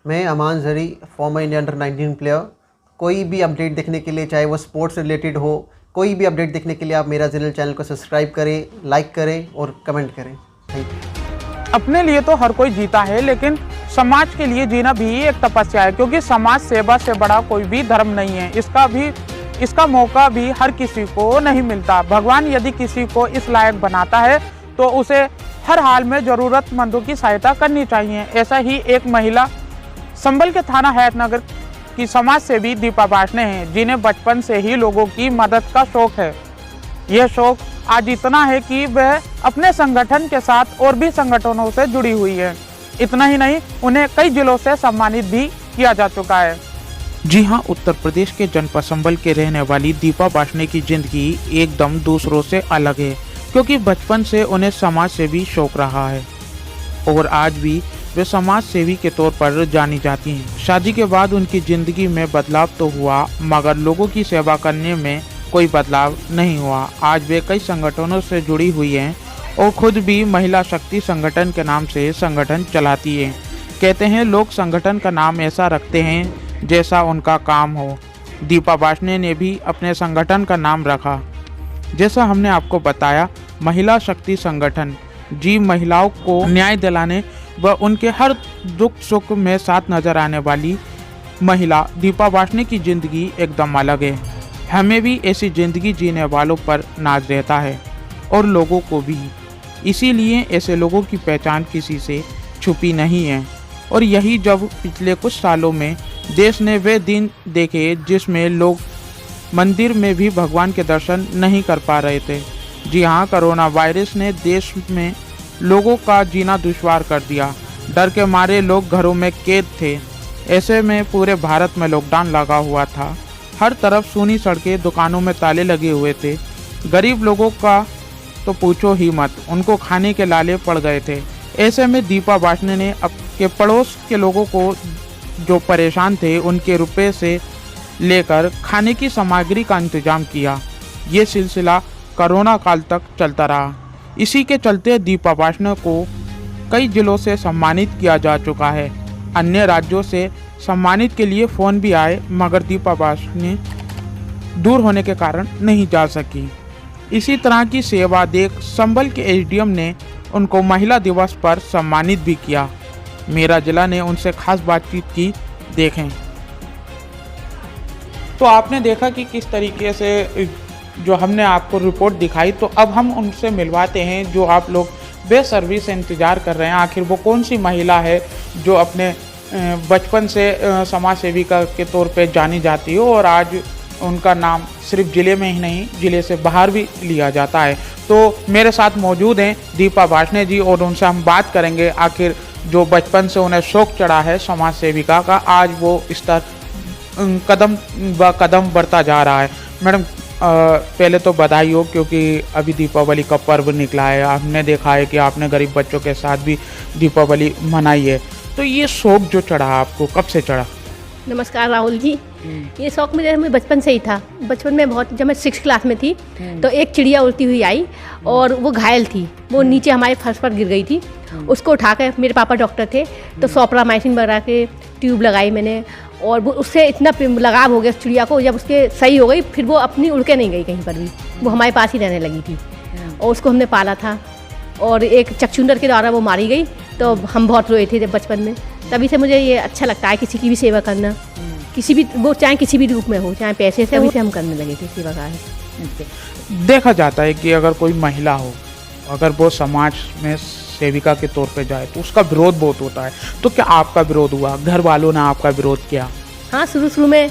मैं अमान जरी, farmer India under-19 player. कोई भी अपडेट देखने के लिए, चाहे वो स्पोर्ट्स रिलेटेड हो, कोई भी अपडेट देखने के लिए आप मेरा ज़िनल चैनल को सब्सक्राइब करें, लाइक करें और कमेंट करें। Thank you. अपने लिए तो हर कोई जीता है, लेकिन समाज के लिए जीना भी एक तपस्या है, क्योंकि समाज सेवा से बड़ा कोई भी धर्म नहीं है। इसका मौका भी हर किसी को नहीं मिलता। भगवान यदि किसी को इस लायक बनाता है तो उसे हर हाल में ज़रूरतमंदों की सहायता करनी चाहिए। ऐसा ही एक महिला संभल के थाना हैतनगर की समाज सेवी दीपा बाशने हैं, जिन्हें बचपन से ही लोगों की मदद का शौक है। यह शौक आज इतना है कि वह अपने संगठन के साथ और भी संगठनों से जुड़ी हुई है। इतना ही नहीं, उन्हें कई जिलों से सम्मानित भी किया जा चुका है। जी हाँ, उत्तर प्रदेश के जनपद संभल के रहने वाली दीपा बाशने की जिंदगी एकदम दूसरों से अलग है, क्योंकि बचपन से उन्हें समाज सेवी शौक रहा है और आज भी वे समाज सेवी के तौर पर जानी जाती हैं। शादी के बाद उनकी जिंदगी में बदलाव तो हुआ, मगर लोगों की सेवा करने में कोई बदलाव नहीं हुआ। आज वे कई संगठनों से जुड़ी हुई हैं और खुद भी महिला शक्ति संगठन के नाम से संगठन चलाती हैं। कहते हैं लोग संगठन का नाम ऐसा रखते हैं जैसा उनका काम हो। दीपा बाशने ने भी अपने संगठन का नाम रखा, जैसा हमने आपको बताया, महिला शक्ति संगठन। जी, महिलाओं को न्याय दिलाने व उनके हर दुख सुख में साथ नजर आने वाली महिला दीपा बाशने की जिंदगी एकदम अलग है। हमें भी ऐसी जिंदगी जीने वालों पर नाज रहता है और लोगों को भी। इसीलिए ऐसे लोगों की पहचान किसी से छुपी नहीं है। और यही जब पिछले कुछ सालों में देश ने वे दिन देखे जिसमें लोग मंदिर में भी भगवान के दर्शन नहीं कर पा रहे थे। जी हाँ, कोरोना वायरस ने देश में लोगों का जीना दुश्वार कर दिया। डर के मारे लोग घरों में कैद थे। ऐसे में पूरे भारत में लॉकडाउन लगा हुआ था। हर तरफ सूनी सड़कें, दुकानों में ताले लगे हुए थे। गरीब लोगों का तो पूछो ही मत, उनको खाने के लाले पड़ गए थे। ऐसे में दीपा बाशने ने अपने पड़ोस के लोगों को जो परेशान थे उनके रुपए से लेकर खाने की सामग्री का इंतजाम किया। ये सिलसिला कोरोना काल तक चलता रहा। इसी के चलते दीपा बाशने को कई जिलों से सम्मानित किया जा चुका है। अन्य राज्यों से सम्मानित के लिए फ़ोन भी आए, मगर दीपा बाशने दूर होने के कारण नहीं जा सकी। इसी तरह की सेवा देख संभल के एसडीएम ने उनको महिला दिवस पर सम्मानित भी किया। मेरा जिला ने उनसे खास बातचीत की, देखें। तो आपने देखा कि किस तरीके से जो हमने आपको रिपोर्ट दिखाई, तो अब हम उनसे मिलवाते हैं जो आप लोग बेसब्री से इंतज़ार कर रहे हैं। आखिर वो कौन सी महिला है जो अपने बचपन से समाज सेविका के तौर पे जानी जाती है और आज उनका नाम सिर्फ ज़िले में ही नहीं, ज़िले से बाहर भी लिया जाता है। तो मेरे साथ मौजूद हैं दीपा बाशने जी और उनसे हम बात करेंगे आखिर जो बचपन से उन्हें शौक चढ़ा है समाज सेविका का, आज वो इस तरह कदम ब कदम बढ़ता जा रहा है। मैडम, पहले तो बधाई हो, क्योंकि अभी दीपावली का पर्व निकला है। हमने देखा है कि आपने गरीब बच्चों के साथ भी दीपावली मनाई है। तो ये शौक जो चढ़ा आपको, कब से चढ़ा? नमस्कार राहुल जी। ये शौक मुझे बचपन से ही था। बचपन में बहुत, जब मैं 6th क्लास में थी तो एक चिड़िया उड़ती हुई आई और वो घायल थी। वो नीचे हमारे फर्श पर गिर गई थी। उसको उठा कर, मेरे पापा डॉक्टर थे तो सोप्रामाइसिन बना के ट्यूब लगाई मैंने, और वो उससे इतना लगाव हो गया उस चिड़िया को। जब उसके सही हो गई, फिर वो अपनी उड़ के नहीं गई कहीं पर भी, वो हमारे पास ही रहने लगी थी। और उसको हमने पाला था और एक चकचुंदर के द्वारा वो मारी गई, तो हम बहुत रोए थे जब बचपन में। तभी से मुझे ये अच्छा लगता है किसी की भी सेवा करना, किसी भी, वो चाहे किसी भी रूप में हो, चाहे पैसे से, उसे हम करने लगे थे सेवा कार्य। देखा जाता है कि अगर कोई महिला हो, अगर वो समाज में सेविका के तौर पे जाए तो उसका विरोध बहुत होता है। तो क्या आपका विरोध हुआ? घर वालों ने आपका विरोध किया? हाँ, शुरू में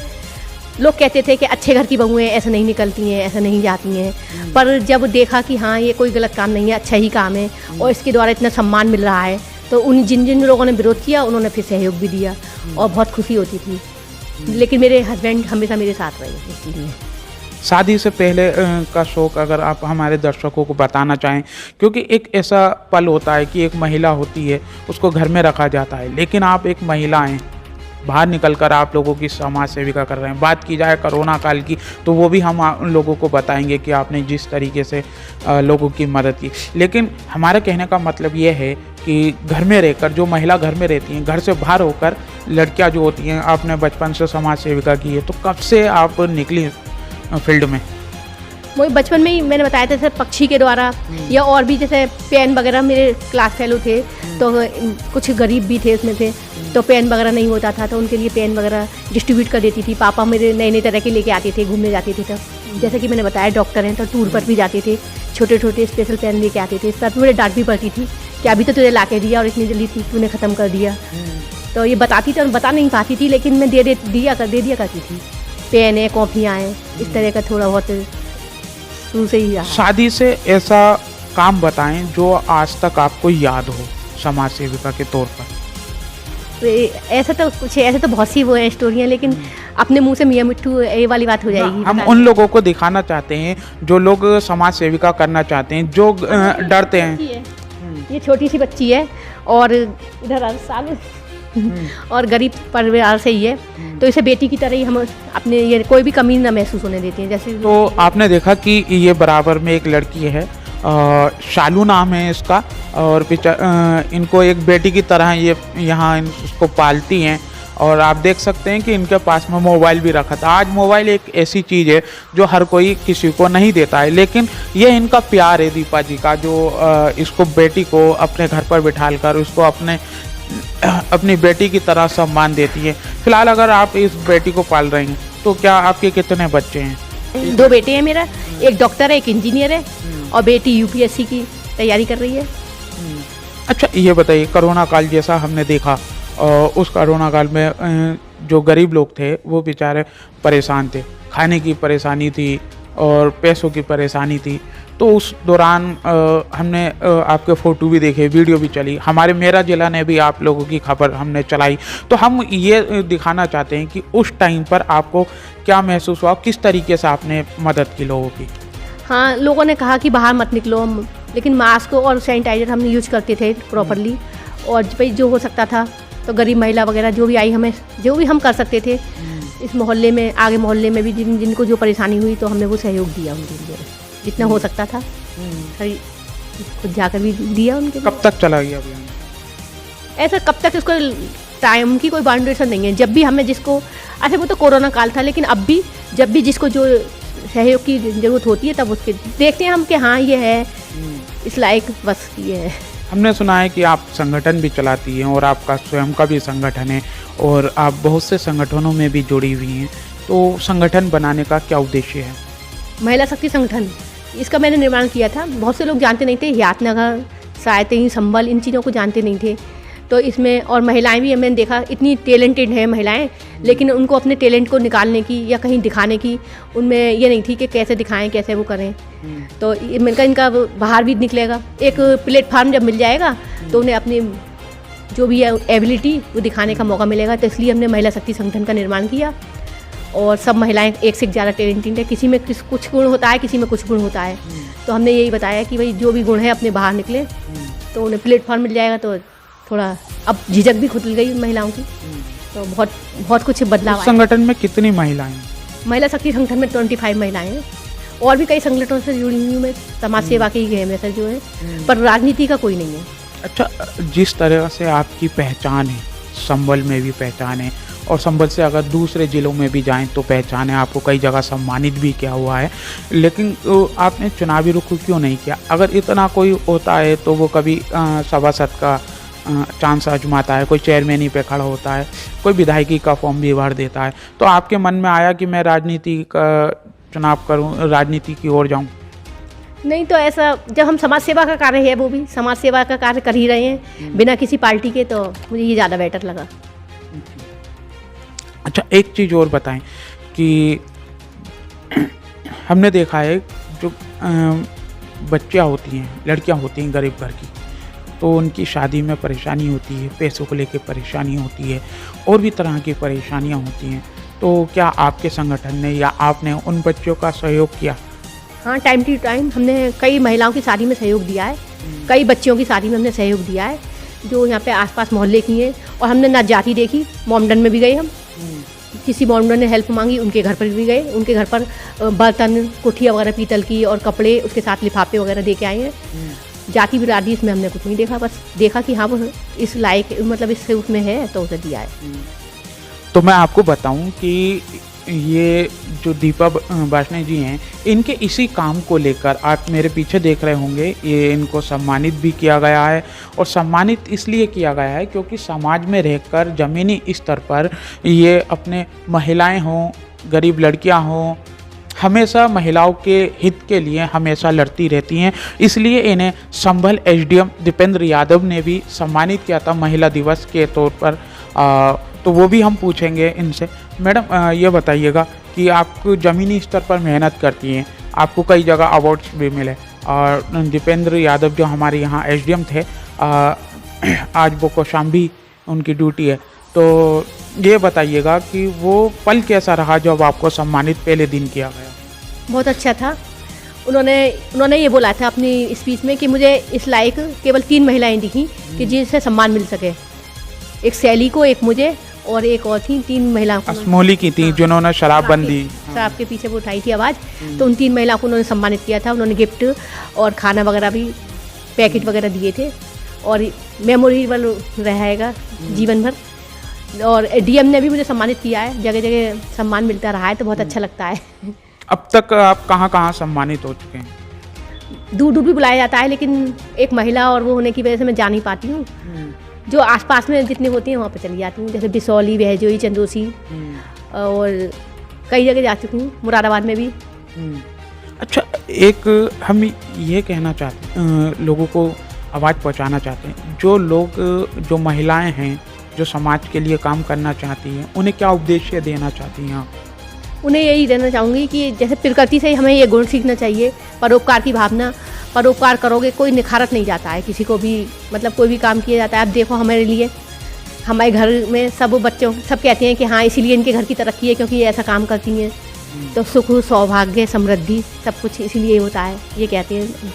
लोग कहते थे कि अच्छे घर की बहुएं ऐसे नहीं निकलती हैं, ऐसे नहीं जाती हैं। पर जब देखा कि हाँ, ये कोई गलत काम नहीं है, अच्छा ही काम है और इसके द्वारा इतना सम्मान मिल रहा है, तो उन जिन लोगों ने विरोध किया उन्होंने फिर सहयोग भी दिया और बहुत खुशी होती थी। लेकिन मेरे हस्बैंड हमेशा मेरे साथ रहे इस चीज़ में। शादी से पहले का शौक अगर आप हमारे दर्शकों को बताना चाहें, क्योंकि एक ऐसा पल होता है कि एक महिला होती है, उसको घर में रखा जाता है, लेकिन आप एक महिला हैं बाहर निकलकर आप लोगों की समाज सेविका कर रहे हैं। बात की जाए कोरोना काल की, तो वो भी हम उन लोगों को बताएंगे कि आपने जिस तरीके से लोगों की मदद की। लेकिन हमारा कहने का मतलब ये है कि घर में रहकर, जो महिला घर में रहती हैं, घर से बाहर होकर लड़कियां जो होती हैं, आपने बचपन से समाज सेविका की है, तो कब से आप निकली फील्ड में? वही बचपन में ही मैंने बताया था, जैसे पक्षी के द्वारा या और भी जैसे पेन वगैरह, मेरे क्लास फेलो थे तो कुछ गरीब भी थे उसमें थे, तो पेन वगैरह नहीं होता था तो उनके लिए पेन वगैरह डिस्ट्रीब्यूट कर देती थी। पापा मेरे नए नए तरह के लेके आते थे, घूमने जाते थे तब। जैसे कि मैंने बताया डॉक्टर हैं तो टूर पर भी जाते थे, छोटे छोटे स्पेशल पेन लेके आते थे। सर मेरे डांट भी पड़ती थी कि अभी तो तुझे ला के दिया और इतनी जल्दी तूने ख़त्म कर दिया। तो ये बताती थी और बता नहीं पाती थी, लेकिन मैं दे दिया करती थी। पेन है, कॉपियाँ हैं, इस तरह का थोड़ा बहुत शुरू से ही रहा। शादी से ऐसा काम बताएं जो आज तक आपको याद हो समाज सेविका के तौर पर। तो ऐसा तो कुछ है, ऐसे तो बहुत सी वो है स्टोरियाँ, लेकिन अपने मुंह से मियाँ मिट्ठू ये वाली बात हो जाएगी। हम उन लोगों को दिखाना चाहते हैं जो लोग समाज सेविका करना चाहते हैं, जो डरते हैं। ये छोटी सी बच्ची है और इधर साल और गरीब परिवार से ही है, तो इसे बेटी की तरह ही हम अपने ये कोई भी कमी ना महसूस होने देते हैं। जैसे तो आपने देखा कि ये बराबर में एक लड़की है, शालू नाम है इसका, और इनको एक बेटी की तरह ये यहाँ इसको पालती हैं। और आप देख सकते हैं कि इनके पास में मोबाइल भी रखा था। आज मोबाइल एक ऐसी चीज़ है जो हर कोई किसी को नहीं देता है, लेकिन ये इनका प्यार है दीपा जी का, जो इसको बेटी को अपने घर पर बिठाल कर उसको अपनी बेटी की तरह सम्मान देती है। फिलहाल अगर आप इस बेटी को पाल रहे हैं तो क्या आपके कितने बच्चे हैं? 2 बेटे हैं मेरा, एक डॉक्टर है, एक इंजीनियर है, और बेटी यूपीएससी की तैयारी कर रही है। अच्छा, ये बताइए, कोरोना काल जैसा हमने देखा, उस कोरोना काल में जो गरीब लोग थे वो बेचारे परेशान थे, खाने की परेशानी थी और पैसों की परेशानी थी। तो उस दौरान हमने आपके फ़ोटो भी देखे, वीडियो भी चली, हमारे मेरा जिला ने भी आप लोगों की खबर हमने चलाई। तो हम ये दिखाना चाहते हैं कि उस टाइम पर आपको क्या महसूस हुआ, किस तरीके से आपने मदद की लोगों की? हाँ, लोगों ने कहा कि बाहर मत निकलो, लेकिन मास्क और सैनिटाइजर हम यूज करते थे प्रॉपरली, और भाई जो हो सकता था तो गरीब महिला वगैरह जो भी आई, हमें जो भी हम कर सकते थे इस मोहल्ले में, आगे मोहल्ले में भी जिनको जो परेशानी हुई तो हमने वो सहयोग दिया उनके लिए जितना हो सकता था। खुद जाकर भी दिया उनके। कब तक चला गया अभियान? ऐसा कब तक, इसको टाइम की कोई बाउंड्रेशन नहीं है। जब भी हमें जिसको, अच्छा वो तो कोरोना काल था, लेकिन अब भी जब भी जिसको जो सहयोग की ज़रूरत होती है तब उसके देखते हैं हम कि हाँ ये है इस लायक, बस ये है। हमने सुना है कि आप संगठन भी चलाती हैं और आपका स्वयं का भी संगठन है और आप बहुत से संगठनों में भी जुड़ी हुई हैं, तो संगठन बनाने का क्या उद्देश्य है? महिला शक्ति संगठन, इसका मैंने निर्माण किया था। बहुत से लोग जानते नहीं थे, यातनगर, सायतई, संबल, इन चीज़ों को जानते नहीं थे। तो इसमें और महिलाएं भी, मैंने देखा इतनी टैलेंटेड हैं महिलाएं, लेकिन उनको अपने टैलेंट को निकालने की या कहीं दिखाने की उनमें ये नहीं थी कि कैसे दिखाएं, कैसे वो करें। तो मैंने कहा इनका बाहर भी निकलेगा, एक प्लेटफार्म जब मिल जाएगा तो उन्हें अपनी जो भी एबिलिटी वो दिखाने का मौका मिलेगा। तो इसलिए हमने महिला शक्ति संगठन का निर्माण किया, और सब महिलाएं एक से ज़्यादा टैलेंटेड है, किसी में कुछ गुण होता है, किसी में कुछ गुण होता है। तो हमने यही बताया कि भाई जो भी गुण है अपने बाहर निकले, तो उन्हें प्लेटफॉर्म मिल जाएगा। तो थोड़ा अब झिझक भी खुल गई महिलाओं की, तो बहुत कुछ बदलाव आया। संगठन में कितनी महिलाएं हैं? महिला शक्ति संगठन में 25 महिलाएं हैं, और भी कई संगठनों से जुड़ी हुई मैं, समाज सेवा के ही गए जो है, पर राजनीति का कोई नहीं है। अच्छा, जिस तरह से आपकी पहचान है, संबल में भी पहचान है, और संबल से अगर दूसरे ज़िलों में भी जाएं तो पहचान है, आपको कई जगह सम्मानित भी किया हुआ है, लेकिन आपने चुनावी रुख क्यों नहीं किया? अगर इतना कोई होता है तो वो कभी सभासद का चांस आजमाता है, कोई चेयरमैनी पे खड़ा होता है, कोई विधायकी का फॉर्म भी भर देता है, तो आपके मन में आया कि मैं राजनीति का चुनाव करूं, राजनीति की ओर जाऊं? नहीं, तो ऐसा जब हम समाज सेवा का कार्य है, वो भी समाज सेवा का कार्य कर ही रहे हैं बिना किसी पार्टी के, तो मुझे ये ज़्यादा बेटर लगा। अच्छा, एक चीज़ और बताएं कि हमने देखा है जो बच्चियाँ होती हैं, लड़कियाँ होती हैं गरीब घर की, तो उनकी शादी में परेशानी होती है, पैसों को लेकर परेशानी होती है, और भी तरह की परेशानियां होती हैं। तो क्या आपके संगठन ने या आपने उन बच्चों का सहयोग किया? हाँ, टाइम टू टाइम हमने कई महिलाओं की शादी में सहयोग दिया है, कई बच्चियों की शादी में हमने सहयोग दिया है, जो यहाँ पे आसपास मोहल्ले की हैं, और हमने ना जाति देखी। मोमडन में भी गए हम, किसी मोमडन ने हेल्प मांगी, उनके घर पर भी गए। उनके घर पर बर्तन, कुठिया वगैरह पीतल की और कपड़े, उसके साथ लिफाफे वगैरह दे के आए हैं। जाति बिरादरी इसमें हमने कुछ नहीं देखा, बस देखा कि हाँ वो इस लायक, मतलब इससे उसमें है तो उसे दिया है। तो मैं आपको बताऊं कि ये जो दीपा वार्ष्णेय जी हैं, इनके इसी काम को लेकर आप मेरे पीछे देख रहे होंगे, ये इनको सम्मानित भी किया गया है। और सम्मानित इसलिए किया गया है क्योंकि समाज में रहकर ज़मीनी स्तर पर ये अपने महिलाएं हों, गरीब लड़कियां हों, हमेशा महिलाओं के हित के लिए हमेशा लड़ती रहती हैं। इसलिए इन्हें संभल एसडीएम दीपेंद्र यादव ने भी सम्मानित किया था महिला दिवस के तौर पर। तो वो भी हम पूछेंगे इनसे। मैडम ये बताइएगा कि आप ज़मीनी स्तर पर मेहनत करती हैं, आपको कई जगह अवार्ड्स भी मिले, और दीपेंद्र यादव जो हमारे यहाँ एसडीएम थे, आज वो कौशाम्बी उनकी ड्यूटी है। तो ये बताइएगा कि वो पल कैसा रहा जब आपको सम्मानित पहले दिन किया गया? बहुत अच्छा था। उन्होंने ये बोला था अपनी स्पीच में कि मुझे इस लायक केवल 3 महिलाएं दिखी कि जिनसे सम्मान मिल सके। एक सैली को, एक मुझे, और एक और थी। 3 महिलाओं को, असमोली की थी जिन्होंने शराबबंदी, शराब के पीछे वो उठाई थी आवाज़। तो उन 3 महिलाओं को उन्होंने सम्मानित किया था। उन्होंने गिफ्ट और खाना वगैरह भी, पैकेट वगैरह दिए थे, और मेमोरेबल रहेगा जीवन भर। और डीएम ने भी मुझे सम्मानित किया है, जगह जगह सम्मान मिलता रहा है, तो बहुत अच्छा लगता है। अब तक आप कहाँ कहाँ सम्मानित हो चुके हैं? दूर दूर भी बुलाया जाता है, लेकिन एक महिला और वो होने की वजह से मैं जा नहीं पाती हूँ। जो आसपास में जितनी होती हैं वहाँ पे चली जाती हूँ, जैसे बिसौली, बहजोई, चंदोसी, और कई जगह जा चुकी हूँ, मुरादाबाद में भी। अच्छा, एक हम ये कहना चाहते हैं, लोगों को आवाज़ पहुँचाना चाहते हैं, जो लोग, जो महिलाएं हैं जो समाज के लिए काम करना चाहती हैं, उन्हें क्या उपदेश देना चाहती हैं आप? उन्हें यही देना चाहूँगी कि जैसे प्रकृति से ही हमें ये गुण सीखना चाहिए, परोपकार की भावना। परोपकार करोगे कोई निखारत नहीं जाता है किसी को भी, मतलब कोई भी काम किया जाता है। अब देखो हमारे लिए, हमारे घर में सब बच्चों सब कहते हैं कि हाँ इसीलिए इनके घर की तरक्की है क्योंकि ये ऐसा काम करती हैं। तो सुख, सौभाग्य, समृद्धि सब कुछ इसीलिए होता है, ये कहते हैं।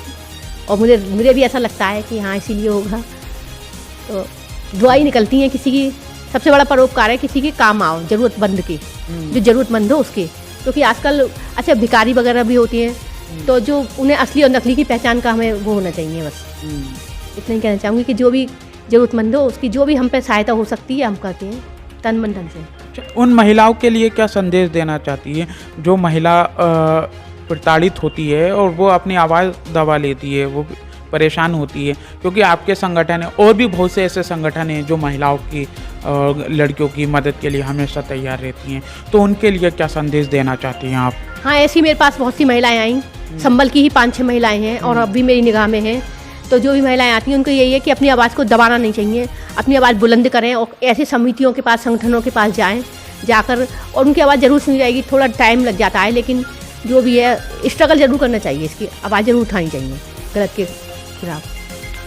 और मुझे भी ऐसा लगता है कि हाँ इसीलिए होगा। तो दुआई निकलती हैं किसी की। सबसे बड़ा परोपकार है किसी के काम आओ, ज़रूरतमंद के, जो ज़रूरतमंद हो उसके। क्योंकि आजकल अच्छा भिखारी वगैरह भी होती हैं, तो जो उन्हें असली और नकली की पहचान का हमें वो होना चाहिए। बस इतना ही कहना चाहूँगी कि जो भी ज़रूरतमंद हो उसकी जो भी हम पे सहायता हो सकती है हम करते हैं, तन मन धन से। उन महिलाओं के लिए क्या संदेश देना चाहती है जो महिला प्रताड़ित होती है और वो अपनी आवाज़ दबा लेती है, वो परेशान होती है? क्योंकि आपके संगठन है और भी बहुत से ऐसे संगठन हैं जो महिलाओं की, लड़कियों की मदद के लिए हमेशा तैयार रहती हैं, तो उनके लिए क्या संदेश देना चाहती हैं आप? हाँ, ऐसी मेरे पास बहुत सी महिलाएं आई, संबल की ही 5-6 महिलाएं हैं और अभी मेरी निगाह में हैं। तो जो भी महिलाएं आती हैं उनको यही है कि अपनी आवाज़ को दबाना नहीं चाहिए, अपनी आवाज़ बुलंद करें और ऐसी समितियों के पास, संगठनों के पास जाएं, जाकर और उनकी आवाज़ ज़रूर सुनी जाएगी। थोड़ा टाइम लग जाता है, लेकिन जो भी है स्ट्रगल ज़रूर करना चाहिए, इसकी आवाज़ ज़रूर उठानी चाहिए गलत के खिलाफ।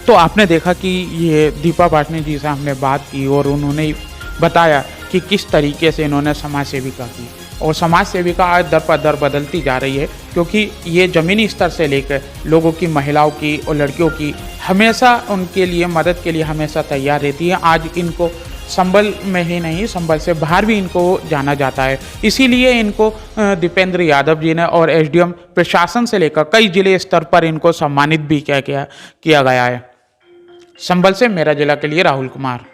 तो आपने देखा कि ये दीपा वार्ष्णेय जी से हमने बात की और उन्होंने बताया कि किस तरीके से इन्होंने समाज सेविका की, और समाज सेविका आज दर पर दर बदलती जा रही है, क्योंकि ये ज़मीनी स्तर से लेकर लोगों की, महिलाओं की और लड़कियों की हमेशा उनके लिए मदद के लिए हमेशा तैयार रहती है। आज इनको संबल में ही नहीं, संबल से बाहर भी इनको जाना जाता है। इसीलिए इनको दीपेंद्र यादव जी ने और एसडीएम प्रशासन से लेकर कई जिले स्तर पर इनको सम्मानित भी किया गया है। संबल से मेरा जिला के लिए राहुल कुमार।